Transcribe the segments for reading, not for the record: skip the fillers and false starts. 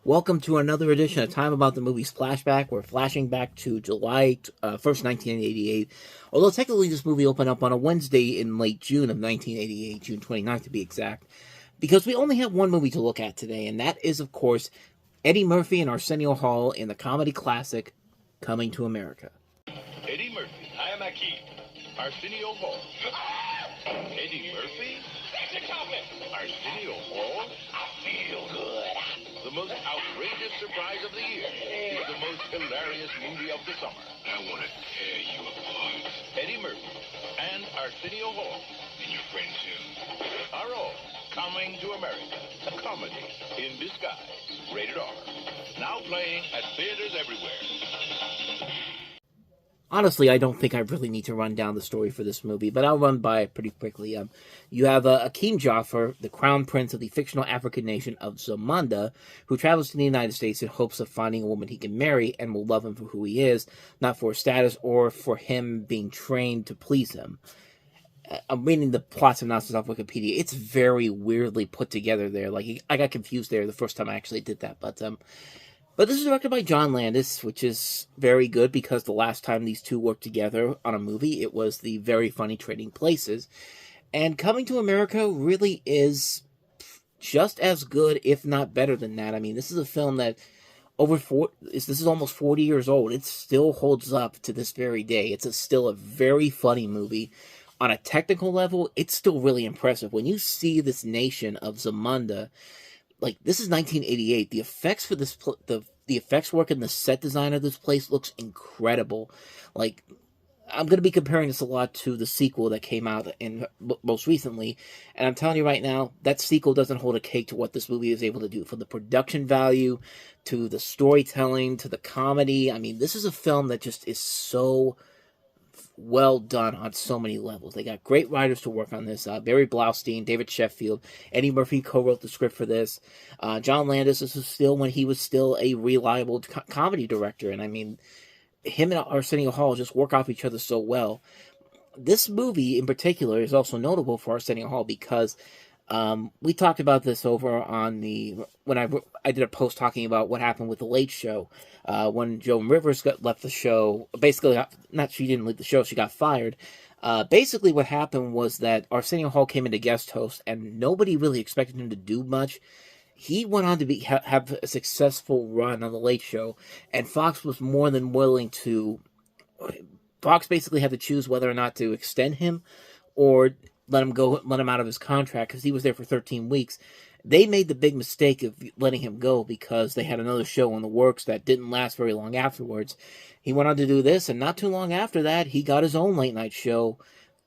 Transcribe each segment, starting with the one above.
Welcome to another edition of Time About the Movies Flashback. We're flashing back to July 1st, 1988. Although technically this movie opened up on a Wednesday in late June of 1988, June 29th to be exact, because we only have one movie to look at today, and that is, of course, Eddie Murphy and Arsenio Hall in the comedy classic Coming to America. Eddie Murphy. I am Aki. Arsenio Hall. Eddie Murphy? Arsenio Hall? I feel good. The most outrageous surprise of the year. With the most hilarious movie of the summer. I want to tear you apart. Eddie Murphy and Arsenio Hall. And your friend too. Are all Coming to America. A comedy in disguise. Rated R. Now playing at theaters everywhere. Honestly, I don't think I really need to run down the story for this movie, but I'll run by it pretty quickly. You have Akeem Jaffer, the crown prince of the fictional African nation of Zamunda, who travels to the United States in hopes of finding a woman he can marry and will love him for who he is, not for his status or for him being trained to please him. I'm reading the plot synopsis off Wikipedia. It's very weirdly put together there. Like, I got confused there the first time I actually did that, But this is directed by John Landis, which is very good because the last time these two worked together on a movie, it was the very funny Trading Places. And Coming to America really is just as good, if not better than that. I mean, this is a film that this is almost 40 years old. It still holds up to this very day. It's still a very funny movie. On a technical level, it's still really impressive. When you see this nation of Zamunda, like, this is 1988. The effects for this, the effects work and the set design of this place looks incredible. Like, I'm going to be comparing this a lot to the sequel that came out most recently, and I'm telling you right now, that sequel doesn't hold a cake to what this movie is able to do. From the production value, to the storytelling, to the comedy. I mean, this is a film that just is so well done on so many levels. They got great writers to work on this. Barry Blaustein, David Sheffield, Eddie Murphy co-wrote the script for this. John Landis, this was still when he was still a reliable comedy director, and I mean, him and Arsenio Hall just work off each other so well. This movie in particular is also notable for Arsenio Hall because we talked about this over on when I did a post talking about what happened with The Late Show. When Joan Rivers left the show, basically, she didn't leave the show, she got fired. Basically what happened was that Arsenio Hall came in to guest host, and nobody really expected him to do much. He went on to have a successful run on The Late Show, and Fox was more than willing to... Fox basically had to choose whether or not to extend him, or let him out of his contract, because he was there for 13 weeks. They made the big mistake of letting him go because they had another show in the works that didn't last very long afterwards. He went on to do this, and not too long after that, he got his own late night show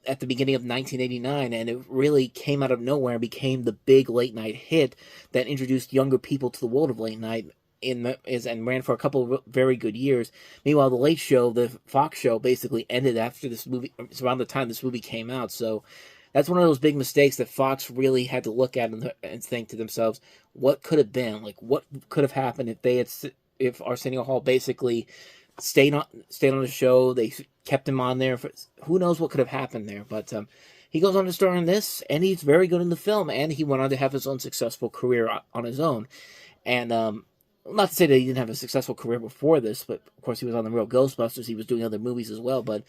at the beginning of 1989, and it really came out of nowhere and became the big late night hit that introduced younger people to the world of late night and ran for a couple of very good years. Meanwhile, The Late Show, the Fox show, basically ended after this movie. It's around the time this movie came out, so that's one of those big mistakes that Fox really had to look at and think to themselves, what could have been? Like, what could have happened if Arsenio Hall basically stayed on the show? They kept him on there. Who knows what could have happened there? But he goes on to star in this, and he's very good in the film, and he went on to have his own successful career on his own. And not to say that he didn't have a successful career before this, but of course he was on The Real Ghostbusters. He was doing other movies as well, but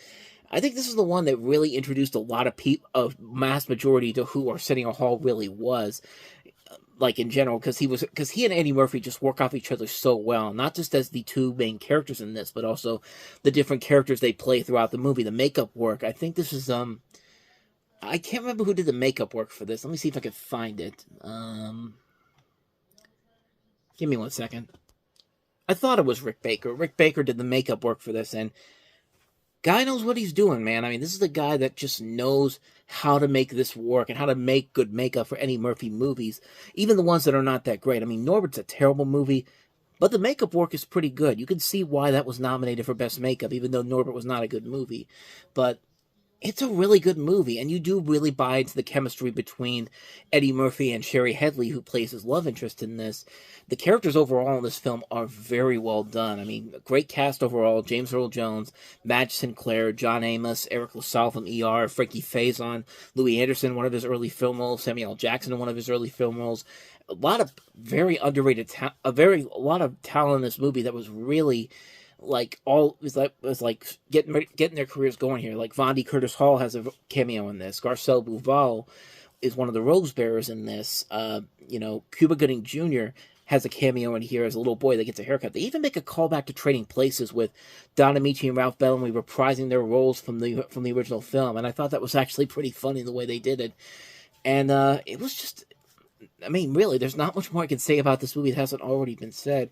I think this is the one that really introduced a lot of people, a mass majority, to who Arsenio Hall really was, like, in general, because he and Eddie Murphy just work off each other so well, not just as the two main characters in this, but also the different characters they play throughout the movie, the makeup work. I think this is, I can't remember who did the makeup work for this. Let me see if I can find it. Give me 1 second. I thought it was Rick Baker. Rick Baker did the makeup work for this, and guy knows what he's doing, man. I mean, this is the guy that just knows how to make this work and how to make good makeup for Eddie Murphy movies, even the ones that are not that great. I mean, Norbert's a terrible movie, but the makeup work is pretty good. You can see why that was nominated for Best Makeup, even though Norbert was not a good movie. But It's a really good movie, and you do really buy into the chemistry between Eddie Murphy and Sherry Headley, who plays his love interest in this. The characters overall in this film are very well done. I mean, great cast overall. James Earl Jones, Madge Sinclair, John Amos, Eric LaSalle from ER, Frankie Faison, Louis Anderson, one of his early film roles, Samuel L. Jackson in one of his early film roles. A lot of very underrated, a lot of talent in this movie that was really like all was like getting their careers going here. Like Vondi Curtis Hall has a cameo in this. Garcelle Bouval is one of the Rose Bearers in this. Cuba Gooding Jr. has a cameo in here as a little boy that gets a haircut. They even make a callback to Trading Places with Don Amici and Ralph Bellamy reprising their roles from the original film, and I thought that was actually pretty funny the way they did it. And it was just, I mean, really, there's not much more I can say about this movie that hasn't already been said.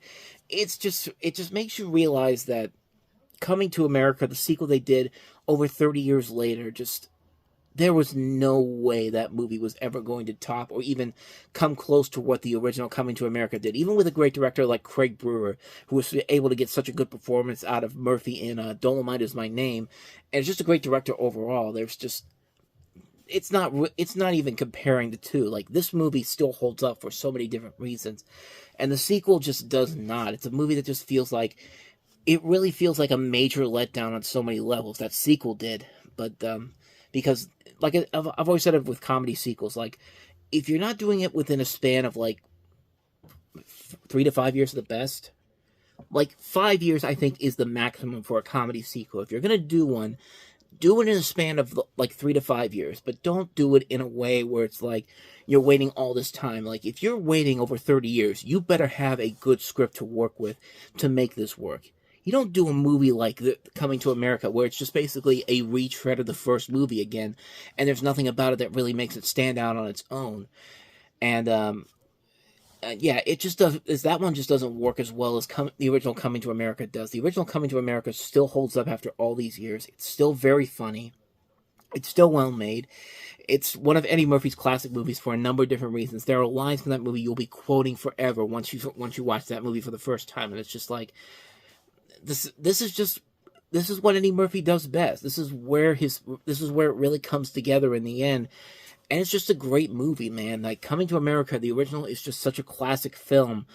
It just makes you realize that Coming to America, the sequel they did over 30 years later, just, there was no way that movie was ever going to top or even come close to what the original Coming to America did. Even with a great director like Craig Brewer, who was able to get such a good performance out of Murphy in Dolomite Is My Name, and it's just a great director overall. There's just, it's not even comparing the two. Like, this movie still holds up for so many different reasons, and the sequel just does not. It's a movie that just feels like, it really feels like a major letdown on so many levels. That sequel did, but because like I've always said it with comedy sequels, like if you're not doing it within a span of like 3 to 5 years at the best, like 5 years I think is the maximum for a comedy sequel. If you're gonna do one, do it in a span of like 3 to 5 years, but don't do it in a way where it's like you're waiting all this time. Like, if you're waiting over 30 years, you better have a good script to work with to make this work. You don't do a movie like Coming to America, where it's just basically a retread of the first movie again, and there's nothing about it that really makes it stand out on its own. And yeah, it just does. That one just doesn't work as well as the original Coming to America does. The original Coming to America still holds up after all these years. It's still very funny. It's still well made. It's one of Eddie Murphy's classic movies for a number of different reasons. There are lines from that movie you'll be quoting forever once you watch that movie for the first time, and it's just like, this is what Eddie Murphy does best. This is where it really comes together in the end. And it's just a great movie, man. Like, Coming to America, the original, is just such a classic film.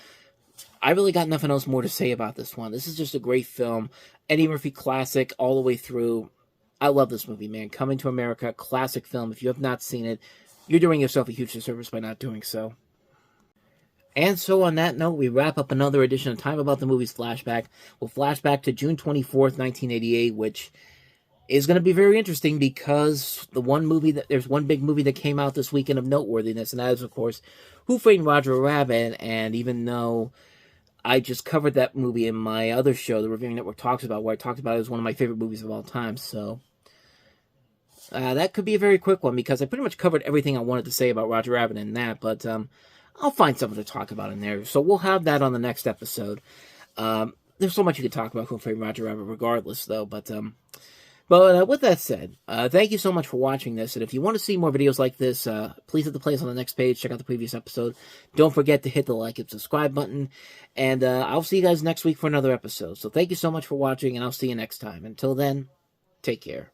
I really got nothing else more to say about this one. This is just a great film. Eddie Murphy classic all the way through. I love this movie, man. Coming to America, classic film. If you have not seen it, you're doing yourself a huge disservice by not doing so. And so on that note, we wrap up another edition of Time About the Movies Flashback. We'll flashback to June 24th, 1988, which is going to be very interesting because there's one big movie that came out this weekend of noteworthiness, and that is, of course, Who Framed Roger Rabbit. And even though I just covered that movie in my other show, The Reviewing Network Talks About, where I talked about it as one of my favorite movies of all time, so that could be a very quick one because I pretty much covered everything I wanted to say about Roger Rabbit in that, but I'll find something to talk about in there, so we'll have that on the next episode. There's so much you could talk about Who Framed Roger Rabbit regardless, though, but with that said, thank you so much for watching this, and if you want to see more videos like this, please hit the place on the next page, check out the previous episode. Don't forget to hit the like and subscribe button, and I'll see you guys next week for another episode. So thank you so much for watching, and I'll see you next time. Until then, take care.